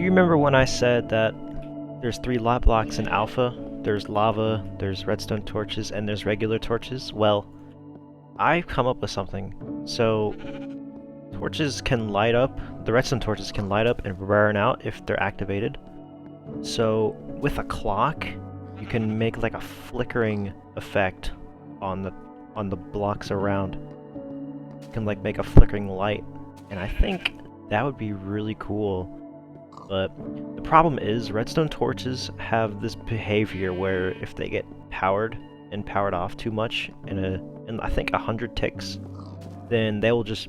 you remember when I said that there's 3 light blocks in alpha? There's lava, there's redstone torches, and there's regular torches? Well, I've come up with something. So, torches can light up, the redstone torches can light up and burn out if they're activated. So, with a clock, you can make like a flickering effect on the blocks around. You can like make a flickering light, and I think that would be really cool. But the problem is redstone torches have this behavior where if they get powered and powered off too much in I think 100 ticks, then they will just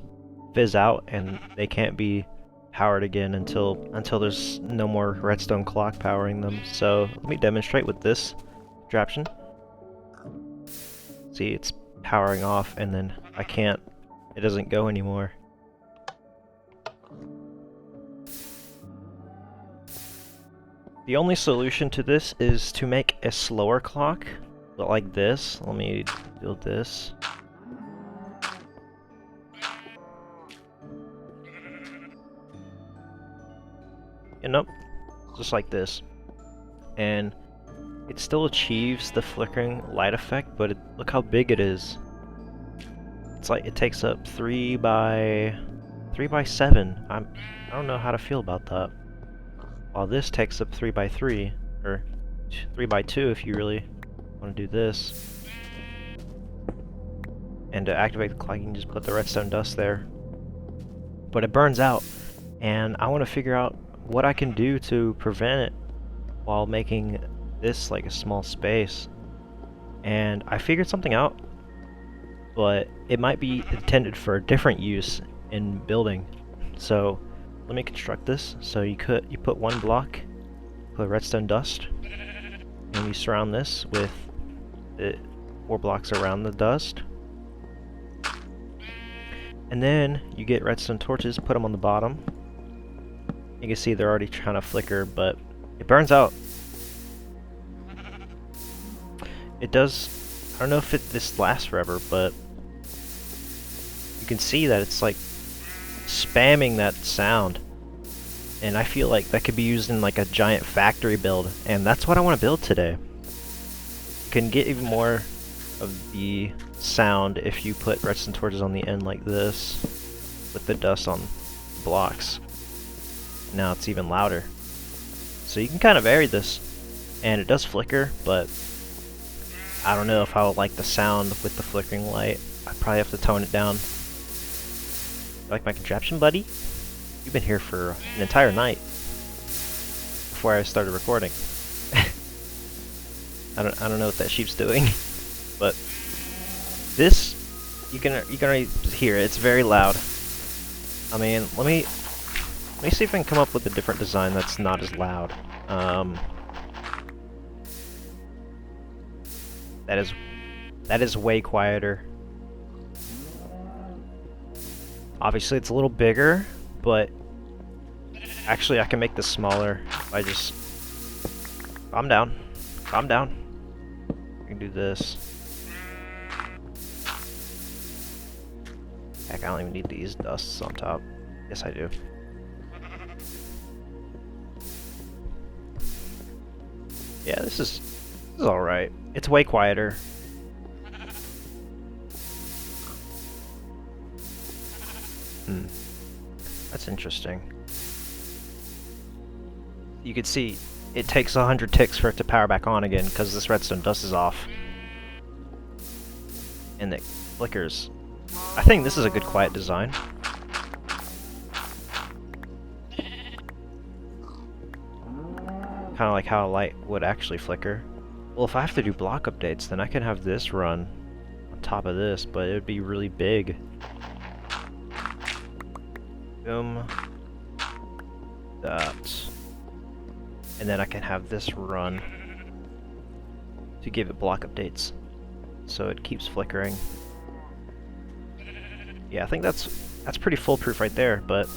fizz out and they can't be powered again until there's no more redstone clock powering them. So let me demonstrate with this contraption. See, it's powering off and then it doesn't go anymore. The only solution to this is to make a slower clock, but like this. Let me build this. And nope, just like this. And it still achieves the flickering light effect, but look how big it is. It's like it takes up 3 by 7. I don't know how to feel about that. While this takes up 3 by 3, or 3 by 2 if you really want to do this. And to activate the clock, you can just put the redstone dust there. But it burns out, and I want to figure out what I can do to prevent it while making this like a small space. And I figured something out, but it might be intended for a different use in building. So let me construct this. So you put 1 block, put redstone dust, and you surround this with the 4 blocks around the dust. And then you get redstone torches, put them on the bottom. You can see they're already trying to flicker, but it burns out. It does, I don't know if this lasts forever, but you can see that it's like spamming that sound. And I feel like that could be used in like a giant factory build, and that's what I want to build today. You can get even more of the sound if you put redstone torches on the end like this, with the dust on blocks. Now it's even louder. So you can kind of vary this, and it does flicker, but I don't know if I would like the sound with the flickering light. I probably have to tone it down. You like my contraption, buddy? You've been here for an entire night before I started recording. I don't know what that sheep's doing, but this you can already hear it. It's very loud. I mean, let me see if I can come up with a different design that's not as loud. That is way quieter. Obviously, it's a little bigger, but actually, I can make this smaller if I just calm down. Calm down. I can do this. Heck, I don't even need these dusts on top. Yes, I do. Yeah, this is alright. It's way quieter. That's interesting. You can see it takes 100 ticks for it to power back on again because this redstone dust is off. And it flickers. I think this is a good quiet design. Kind of like how a light would actually flicker. Well, if I have to do block updates, then I can have this run on top of this, but it would be really big. Boom. That. And then I can have this run to give it block updates, so it keeps flickering. Yeah, I think that's pretty foolproof right there, but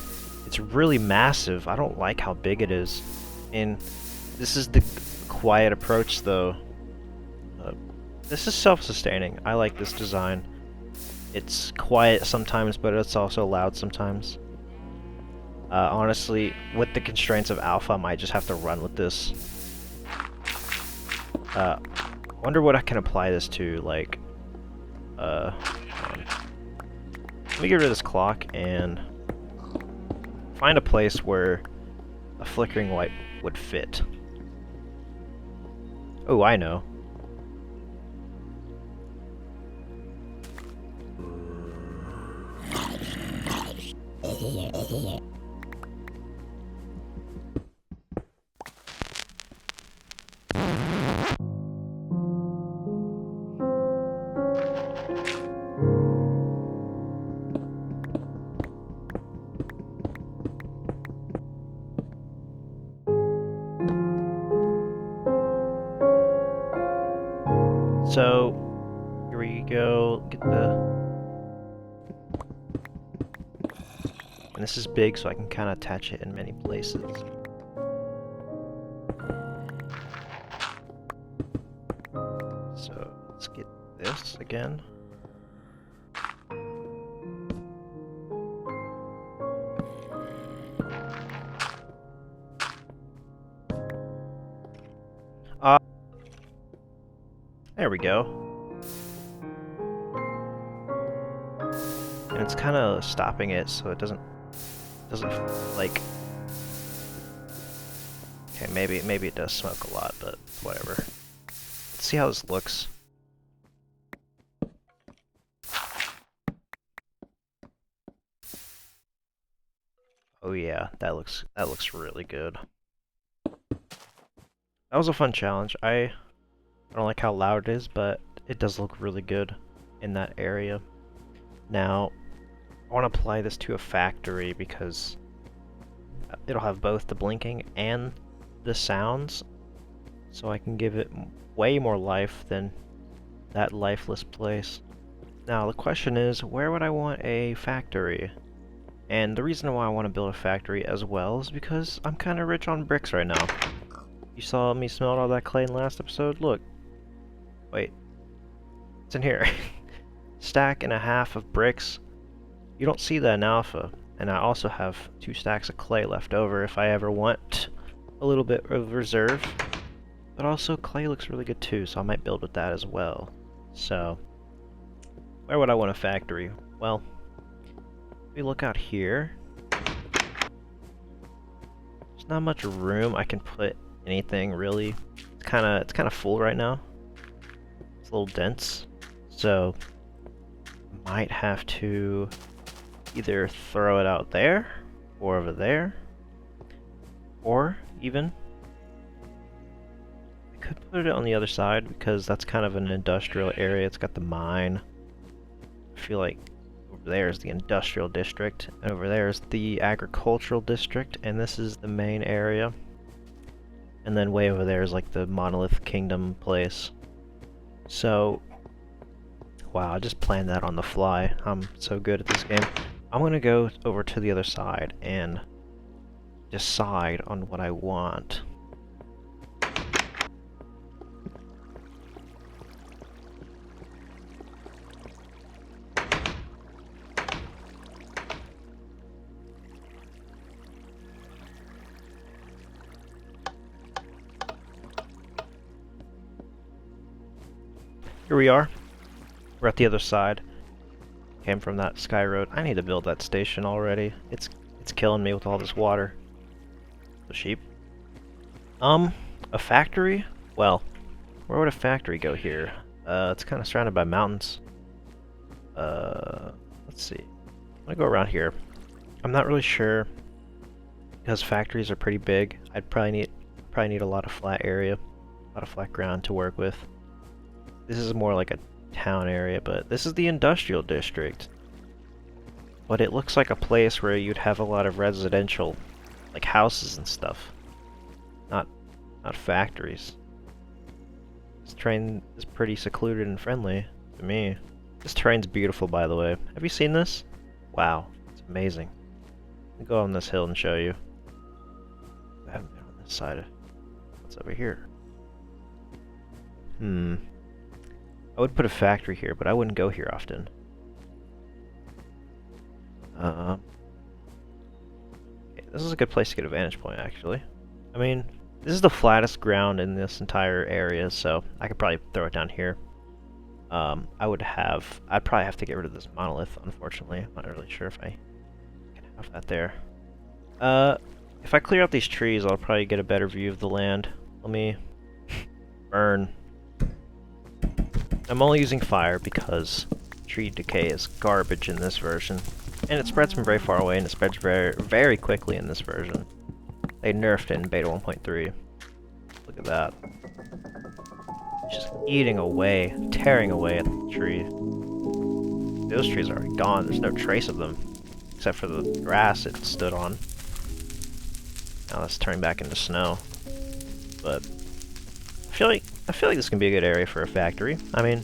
it's really massive. I don't like how big it is. And this is the quiet approach, though. This is self-sustaining. I like this design. It's quiet sometimes, but it's also loud sometimes. Honestly, with the constraints of alpha, I might just have to run with this. Wonder what I can apply this to, like, hold on. Let me get rid of this clock and find a place where a flickering light would fit. Oh, I know. So, here we go, get the... And this is big, so I can kind of attach it in many places. So, let's get this again. There we go. And it's kind of stopping it so it doesn't like... Okay, maybe it does smoke a lot, but whatever. Let's see how this looks. Oh yeah, that looks really good. That was a fun challenge. I don't like how loud it is, but it does look really good in that area. Now, I want to apply this to a factory because it'll have both the blinking and the sounds, so I can give it way more life than that lifeless place. Now, the question is, where would I want a factory? And the reason why I want to build a factory as well is because I'm kind of rich on bricks right now. You saw me smelt all that clay in the last episode? Look. Wait. It's in here. Stack and a half of bricks. You don't see that in alpha. And I also have 2 stacks of clay left over if I ever want a little bit of reserve. But also clay looks really good too, so I might build with that as well. So, where would I want a factory? Well, if we look out here, there's not much room I can put anything really. It's kind of full right now. It's a little dense, so might have to either throw it out there or over there, or even I could put it on the other side because that's kind of an industrial area. It's got the mine. I feel like over there is the industrial district, and over there is the agricultural district, and this is the main area. And then way over there is like the Monolith Kingdom place. So, wow, I just planned that on the fly. I'm so good at this game. I'm gonna go over to the other side and decide on what I want. Here we are. We're at the other side. Came from that sky road. I need to build that station already. It's killing me with all this water. The sheep. A factory? Well, where would a factory go here? It's kind of surrounded by mountains. Let's see. I'm gonna go around here. I'm not really sure because factories are pretty big. I'd probably need a lot of flat area, a lot of flat ground to work with. This is more like a town area, but this is the industrial district. But it looks like a place where you'd have a lot of residential, like houses and stuff. Not factories. This terrain is pretty secluded and friendly to me. This terrain's beautiful, by the way. Have you seen this? Wow, it's amazing. Let me go on this hill and show you. I haven't been on this side of... What's over here? I would put a factory here, but I wouldn't go here often. Okay, This is a good place to get a vantage point, actually. I mean, this is the flattest ground in this entire area, so I could probably throw it down here. I'd probably have to get rid of this monolith, unfortunately. I'm not really sure if I can have that there. If I clear out these trees, I'll probably get a better view of the land. Let me burn. I'm only using fire because tree decay is garbage in this version. And it spreads from very far away, and it spreads very, very quickly in this version. They nerfed it in beta 1.3. Look at that. It's just eating away, tearing away at the tree. Those trees are already gone. There's no trace of them, except for the grass it stood on. Now it's turning back into snow. But I feel like this can be a good area for a factory. I mean,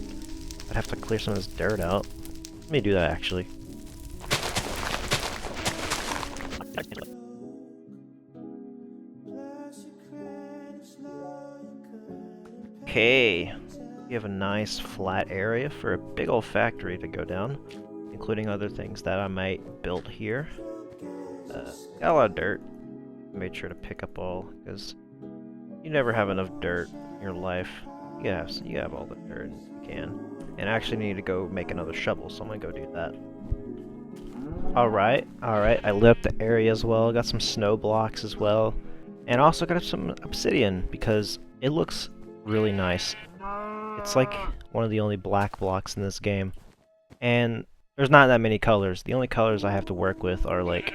I'd have to clear some of this dirt out. Let me do that actually. Okay, we have a nice flat area for a big old factory to go down, including other things that I might build here. Got a lot of dirt. Made sure to pick up all, because you never have enough dirt in your life. You have all the dirt you can. And I actually need to go make another shovel, so I'm gonna go do that. Alright, I lit up the area as well, got some snow blocks as well, and also got some obsidian, because it looks really nice. It's like one of the only black blocks in this game, and there's not that many colors. The only colors I have to work with are like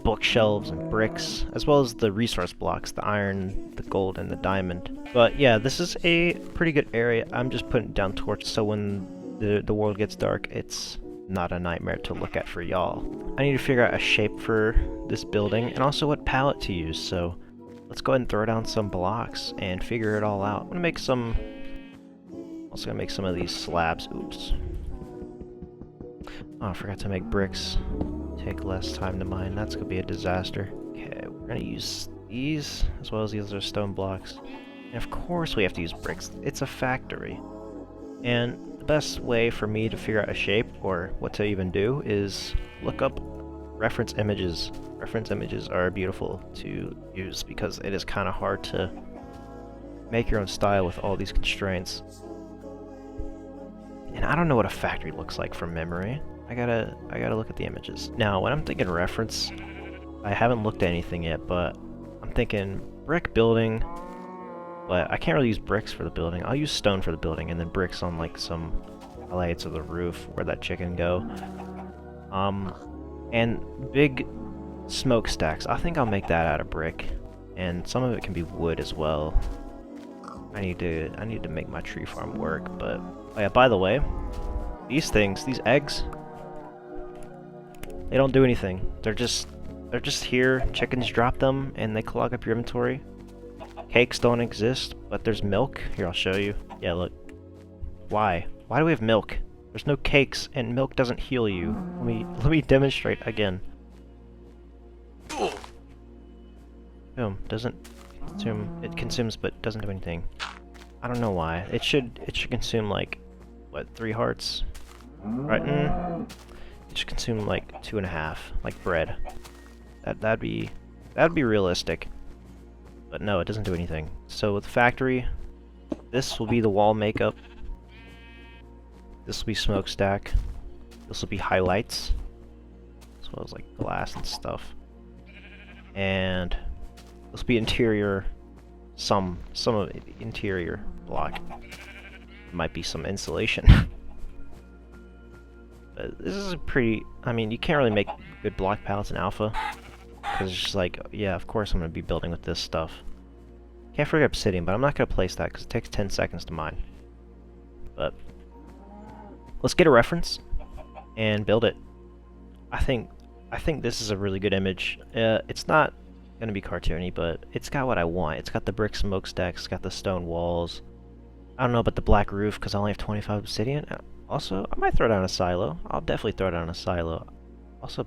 bookshelves and bricks, as well as the resource blocks, the iron, the gold, and the diamond. But yeah, this is a pretty good area. I'm just putting down torches so when the world gets dark, it's not a nightmare to look at for y'all. I need to figure out a shape for this building, and also what palette to use, so let's go ahead and throw down some blocks and figure it all out. I'm gonna make some... also gonna make some of these slabs. Oops. Oh, I forgot to make bricks. Take less time to mine. That's gonna be a disaster. Okay, we're gonna use these as well as these other stone blocks. And of course we have to use bricks. It's a factory. And the best way for me to figure out a shape, or what to even do, is look up reference images. Reference images are beautiful to use because it is kind of hard to make your own style with all these constraints. And I don't know what a factory looks like from memory. I gotta look at the images. Now, when I'm thinking reference, I haven't looked at anything yet, but I'm thinking brick building, but I can't really use bricks for the building. I'll use stone for the building, and then bricks on like some highlights of the roof where that chicken go. And big smokestacks. I think I'll make that out of brick, and some of it can be wood as well. I need to make my tree farm work, but oh yeah, by the way, these things, these eggs, they don't do anything. They're just here. Chickens drop them and they clog up your inventory. Cakes don't exist, but there's milk. Here, I'll show you. Yeah, look. Why? Why do we have milk? There's no cakes, and milk doesn't heal you. Let me demonstrate again. Boom. Doesn't consume. It consumes, but doesn't do anything. I don't know why. It should consume like what, 3 hearts, right? It should consume like 2.5, like bread. That'd be realistic. But no, it doesn't do anything. So with the factory, this will be the wall makeup. This will be smokestack. This will be highlights, as well as like glass and stuff. And this will be interior. Some of it, interior block. Might be some insulation. But this is a pretty... I mean, you can't really make good block palettes in alpha, because it's just like, yeah, of course I'm going to be building with this stuff. Can't forget obsidian, but I'm not going to place that because it takes 10 seconds to mine. But let's get a reference and build it. I think this is a really good image. It's not going to be cartoony, but it's got what I want. It's got the brick smokestacks, it's got the stone walls. I don't know about the black roof because I only have 25 obsidian. Also, I might throw down a silo. I'll definitely throw down a silo. Also,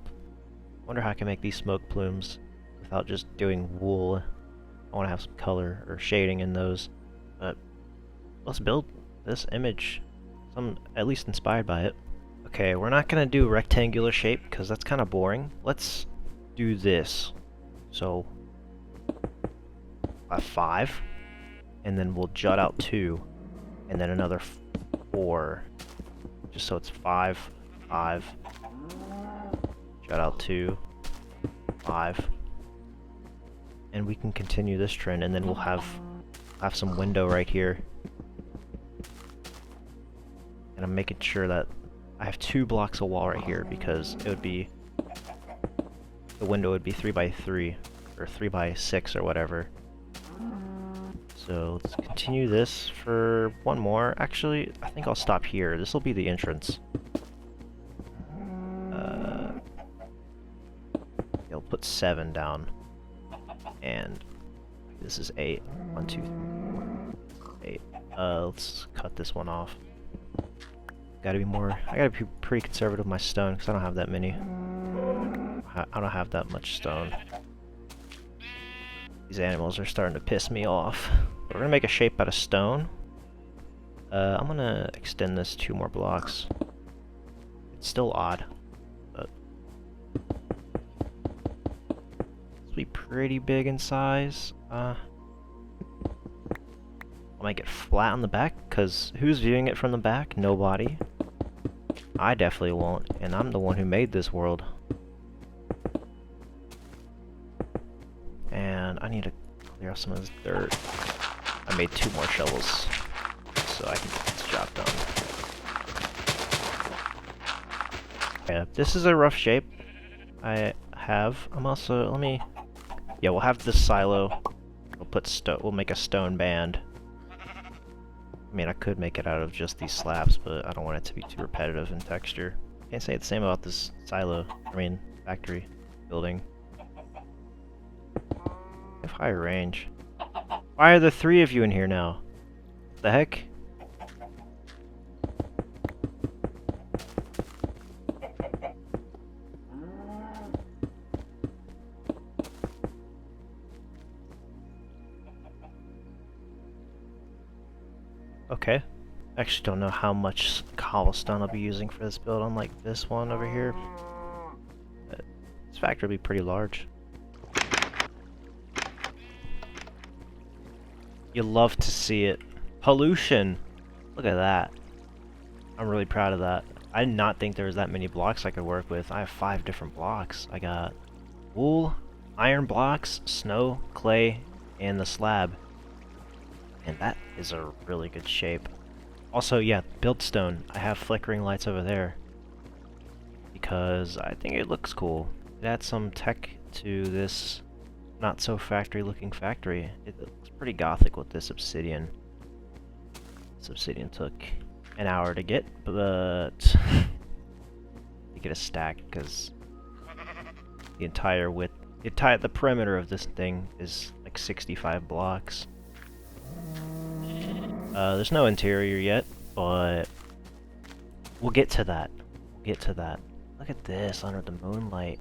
wonder how I can make these smoke plumes without just doing wool. I want to have some color or shading in those. But let's build this image. I'm at least inspired by it. Okay, we're not going to do rectangular shape because that's kind of boring. Let's do this. So, 5, and then we'll jut out 2, and then another 4, just so it's 5, 5, jut out 2, 5, and we can continue this trend, and then we'll have some window right here. And I'm making sure that I have 2 blocks of wall right here, because it would be, the window would be 3 by 3 or 3 by 6 or whatever. So let's continue this for one more. Actually, I think I'll stop here. This will be the entrance. I'll put 7 down, and this is 8. 1, 2, 3, 4, 8. Let's cut this one off. I gotta be pretty conservative with my stone, because I don't have that many. I don't have that much stone. These animals are starting to piss me off. But we're gonna make a shape out of stone. I'm gonna extend this 2 more blocks. It's still odd, but it'll be pretty big in size. I'll make it flat on the back, because who's viewing it from the back? Nobody. I definitely won't, and I'm the one who made this world. And I need to clear off some of this dirt. I made 2 more shovels, so I can get this job done. Yeah, this is a rough shape I have. I'm also, yeah, we'll have this silo. We'll make a stone band. I mean, I could make it out of just these slabs, but I don't want it to be too repetitive in texture. Can't say the same about this factory building. I have higher range. Why are there 3 of you in here now? The heck? Okay. I actually don't know how much cobblestone I'll be using for this build, unlike this one over here. But this factory will be pretty large. You love to see it. Pollution! Look at that. I'm really proud of that. I did not think there was that many blocks I could work with. I have 5 different blocks. I got wool, iron blocks, snow, clay, and the slab. And that is a really good shape. Also, yeah, build stone. I have flickering lights over there, because I think it looks cool. It adds some tech to this not so factory looking factory. It looks pretty gothic with this obsidian. This obsidian took an hour to get, but you get a stack, because the entire width, the perimeter of this thing is like 65 blocks. There's no interior yet, but we'll get to that. We'll get to that. Look at this under the moonlight.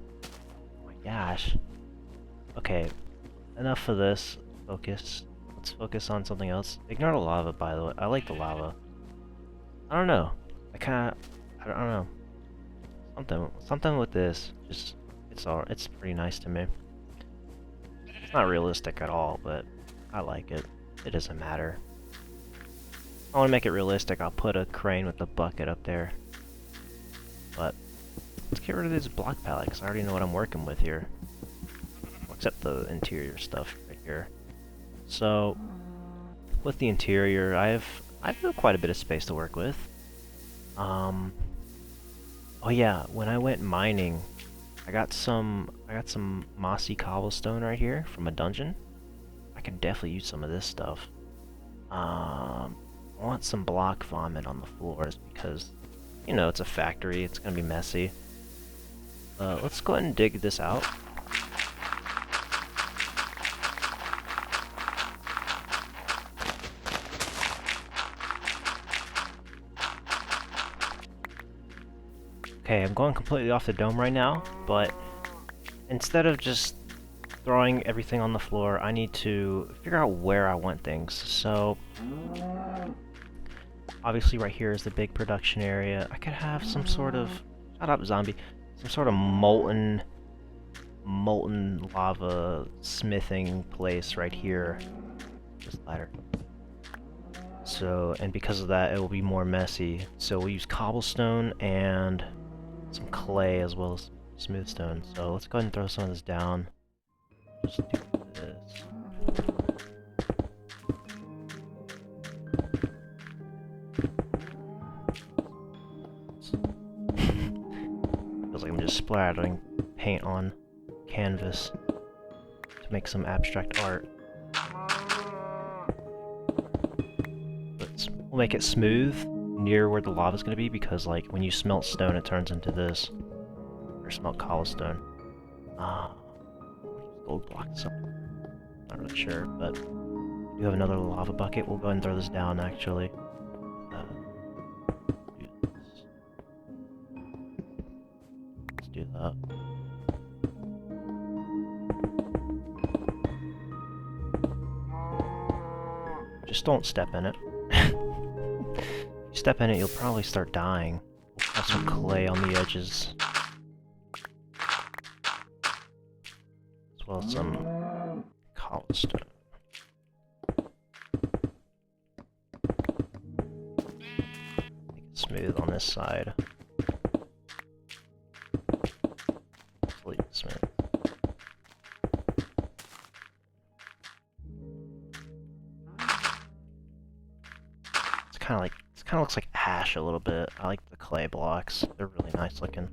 Oh my gosh. Okay, enough of this. Focus. Let's focus on something else. Ignore the lava, by the way. I like the lava. I don't know. I don't know. Something with this. Just, it's pretty nice to me. It's not realistic at all, but I like it. It doesn't matter. If I want to make it realistic, I'll put a crane with a bucket up there. But let's get rid of this block palette, because I already know what I'm working with here. Well, except the interior stuff right here. So, with the interior, I've quite a bit of space to work with. Oh yeah, when I went mining, I got some mossy cobblestone right here from a dungeon. I can definitely use some of this stuff. I want some block vomit on the floors, because, you know, it's a factory, it's gonna be messy. Let's go ahead and dig this out. Okay, I'm going completely off the dome right now, but instead of just throwing everything on the floor, I need to figure out where I want things. So, obviously right here is the big production area. I could have some sort of, shut up zombie, some sort of molten molten lava smithing place right here. This ladder. So, and because of that, it will be more messy. So we'll use cobblestone and some clay as well as smooth stone. So let's go ahead and throw some of this down. Just do this. Feels like I'm just splattering paint on canvas to make some abstract art. We'll make it smooth near where the lava's going to be, because like when you smelt stone it turns into this. Or smelt cobblestone. Gold blocks. Not really sure, but we do have another lava bucket. We'll go ahead and throw this down actually. Do this. Let's do that. Just don't step in it. If you step in it, you'll probably start dying. We'll have some clay on the edges. As well as some cobblestone. Make it smooth on this side. Completely smooth. It kind of looks like ash a little bit. I like the clay blocks. They're really nice looking.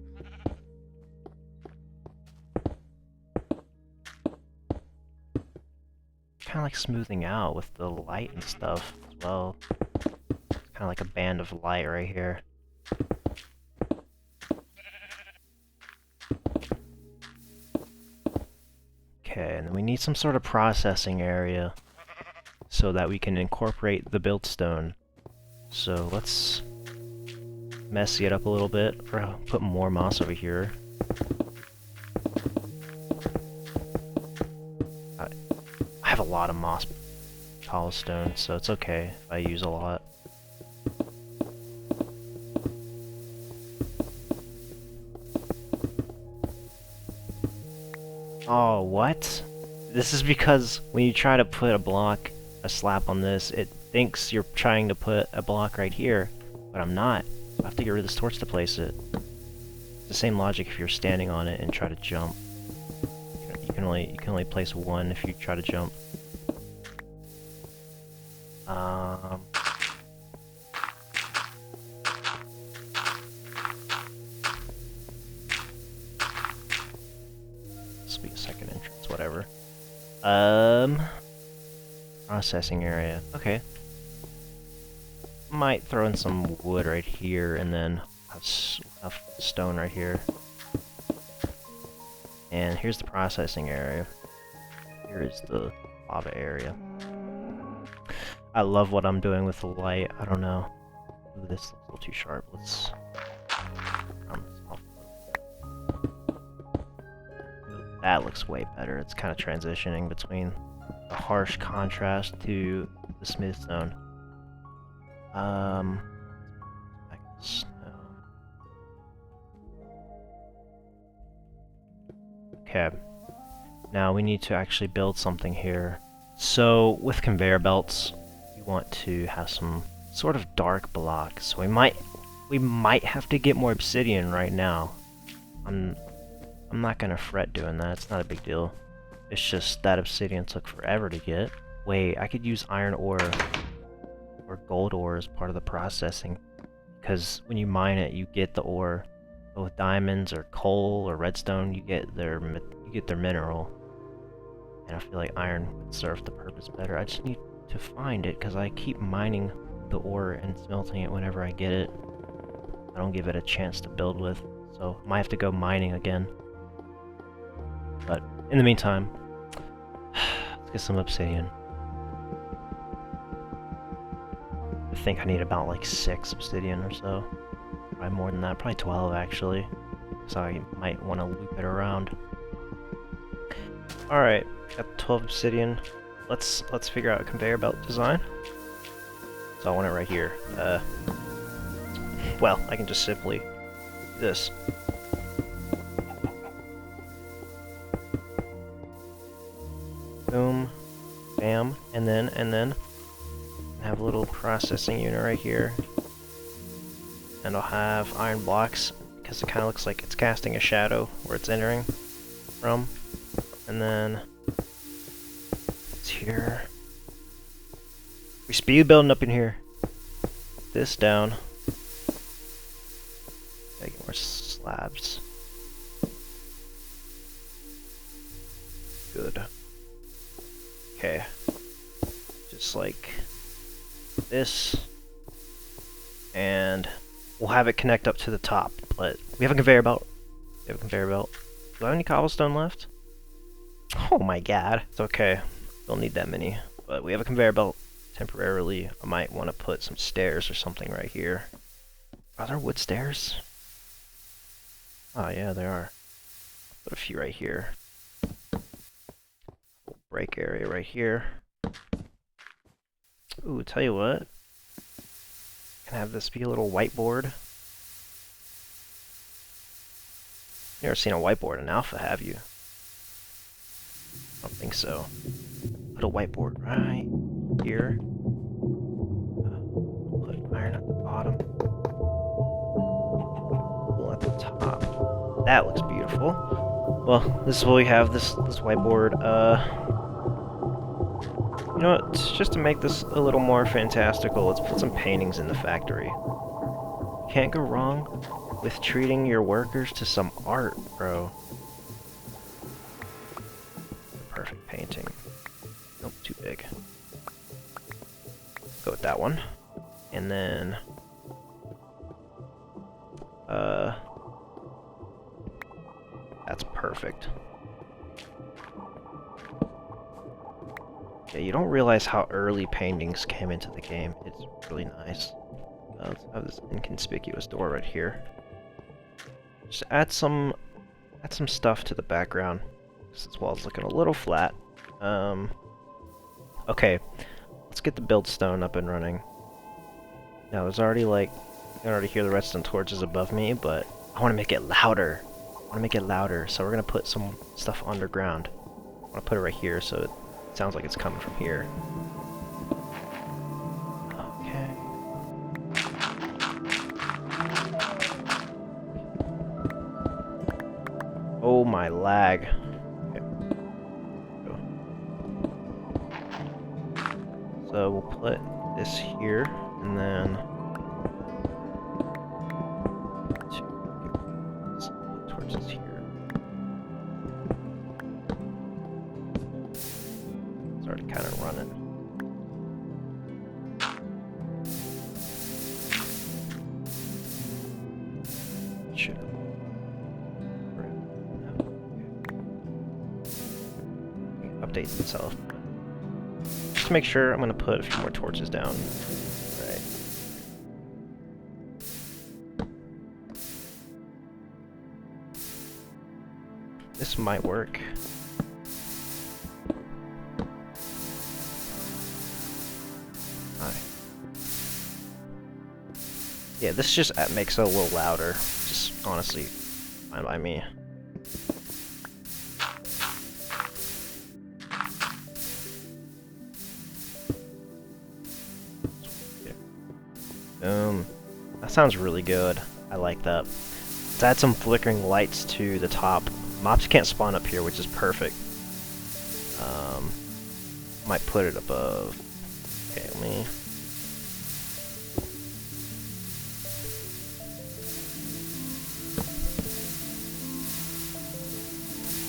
Kind of like smoothing out with the light and stuff as well. Kind of like a band of light right here. Okay, and then we need some sort of processing area so that we can incorporate the build stone. So let's messy it up a little bit, or put more moss over here. I have a lot of moss cobblestone, so it's okay if I use a lot. Oh, what? This is because when you try to put a slab on this, it thinks you're trying to put a block right here, but I'm not. I have to get rid of this torch to place it. It's the same logic if you're standing on it and try to jump. You can only place one if you try to jump. This will be a second entrance, whatever. Processing area. Okay. Might throw in some wood right here, and then have stone right here. And here's the processing area. Here is the lava area. I love what I'm doing with the light. I don't know. Ooh, this looks a little too sharp. Let's round this off a little bit. That looks way better. It's kind of transitioning between the harsh contrast to the smooth stone. Back to snow. Okay. Now we need to actually build something here. So with conveyor belts, we want to have some sort of dark blocks. So we might have to get more obsidian right now. I'm not gonna fret doing that. It's not a big deal. It's just that obsidian took forever to get. Wait, I could use iron ore or gold ore as part of the processing, because when you mine it, you get the ore. But with diamonds or coal or redstone, you get their mineral. And I feel like iron would serve the purpose better. I just need to find it, because I keep mining the ore and smelting it whenever I get it. I don't give it a chance to build with, so I might have to go mining again. But in the meantime, let's get some obsidian. I think I need about like 6 obsidian or so. Probably more than that, probably 12 actually. So I might want to loop it around. Alright, got 12 obsidian. Let's figure out a conveyor belt design. So I want it right here. Well, I can just simply do this. Boom. Bam. And then I have a little processing unit right here. And I'll have iron blocks, because it kind of looks like it's casting a shadow where it's entering from. And then it's here. We speed building up in here. This down. Gotta get more slabs. Good. Okay. Just like this. And we'll have it connect up to the top, but we have a conveyor belt. We have a conveyor belt. Do I have any cobblestone left? Oh my god. It's okay. Don't need that many. But we have a conveyor belt temporarily. I might want to put some stairs or something right here. Are there wood stairs? Oh yeah, there are. I'll put a few right here. Break area right here. Ooh, tell you what. Can have this be a little whiteboard. You never seen a whiteboard in Alpha, have you? I don't think so. Put a whiteboard right here. Put iron at the bottom. Wool at the top. That looks beautiful. Well, this is what we have, this whiteboard. You know what, just to make this a little more fantastical, let's put some paintings in the factory. Can't go wrong with treating your workers to some art, bro. Perfect painting. Nope, too big. Go with that one. And then... that's perfect. Yeah, you don't realize how early paintings came into the game. It's really nice. Let's have this inconspicuous door right here. Just add some stuff to the background. This wall's looking a little flat. Okay, let's get the build stone up and running. Now there's already like, you can already hear the redstone torches above me, but I want to make it louder. I want to make it louder, so we're gonna put some stuff underground. I want to put it right here, so it sounds like it's coming from here. Okay. Oh my lag. Okay. Go. So we'll put this here, and then torches here. It's already kind of running. Should update itself. Just to make sure, I'm going to put a few more torches down. Right. This might work. Yeah, this just makes it a little louder. Just honestly, fine by me. That sounds really good. I like that. Let's add some flickering lights to the top. Mobs can't spawn up here, which is perfect. Might put it above. Okay, let me...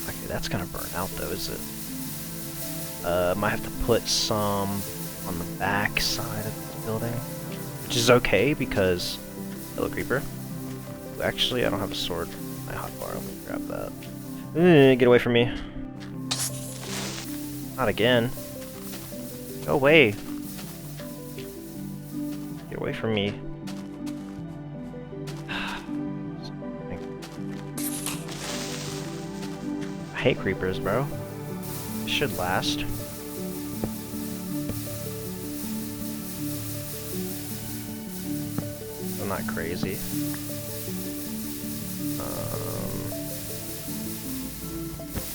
Okay, that's gonna burn out though, is it? Might have to put some on the back side of this building. Which is okay, because... Hello, creeper. Actually, I don't have a sword. My hotbar, let me grab that. Get away from me. Not again. Go away. Get away from me. I hate creepers, bro. It should last. I'm not crazy.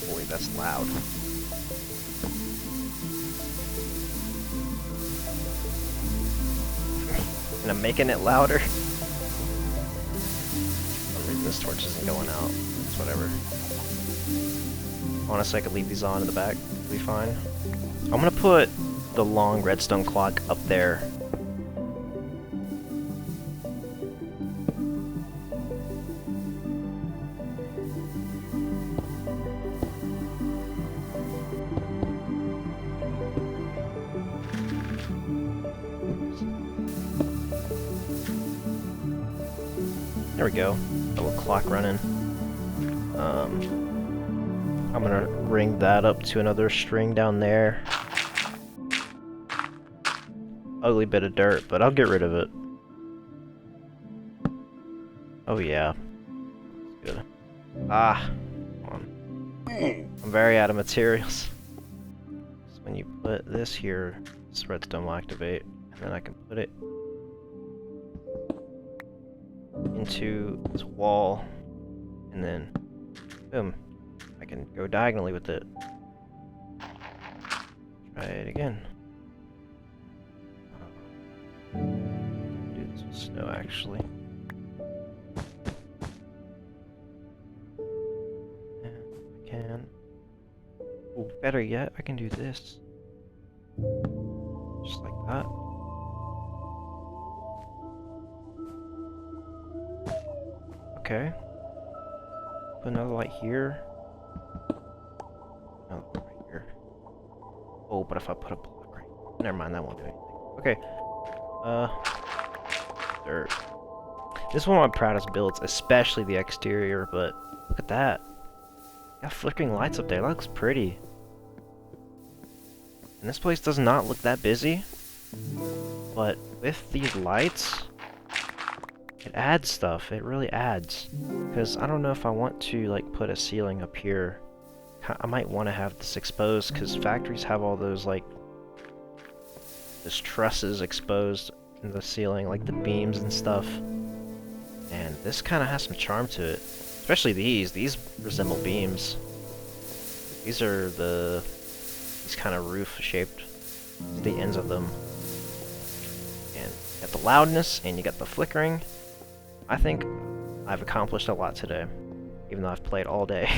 Boy, that's loud. And I'm making it louder. For some reason this torch isn't going out. It's whatever. Honestly, I could leave these on in the back. It'll be fine. I'm gonna put the long redstone clock up there. There we go. A little clock running. I'm gonna ring that up to another string down there. Ugly bit of dirt, but I'll get rid of it. Oh yeah. Good. Ah. Come on. I'm very out of materials. So when you put this here, this redstone will activate, and then I can put it into this wall, and then boom, I can go diagonally with it. Try it again. Do this with snow actually. And I can. Oh, better yet, I can do this. Just like that. Okay. Put another light here. Another one right here. Oh, but if I put a block right... Never mind, that won't do anything. Okay. Dirt. This is one of my proudest builds, especially the exterior, but look at that. Got flickering lights up there, that looks pretty. And this place does not look that busy, but with these lights, it adds stuff. It really adds. Because I don't know if I want to like put a ceiling up here. I might want to have this exposed because factories have all those like this trusses exposed in the ceiling, like the beams and stuff. And this kind of has some charm to it. Especially these. These resemble beams. These are these kind of roof shaped, the ends of them. And you got the loudness and you got the flickering. I think I've accomplished a lot today, even though I've played all day.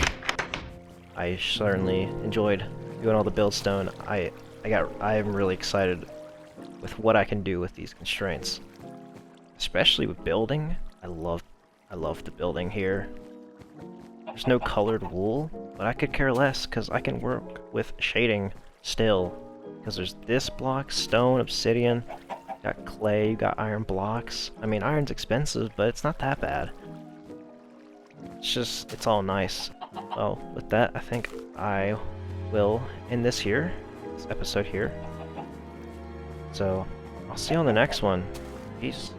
I certainly enjoyed doing all the buildstone. I am really excited with what I can do with these constraints, especially with building. I love the building here. There's no colored wool, but I could care less because I can work with shading still. Because there's this block, stone, obsidian. You got clay, you got iron blocks. I mean, iron's expensive, but it's not that bad. It's all nice. Well, with that, I think I will end this episode here. So, I'll see you on the next one. Peace.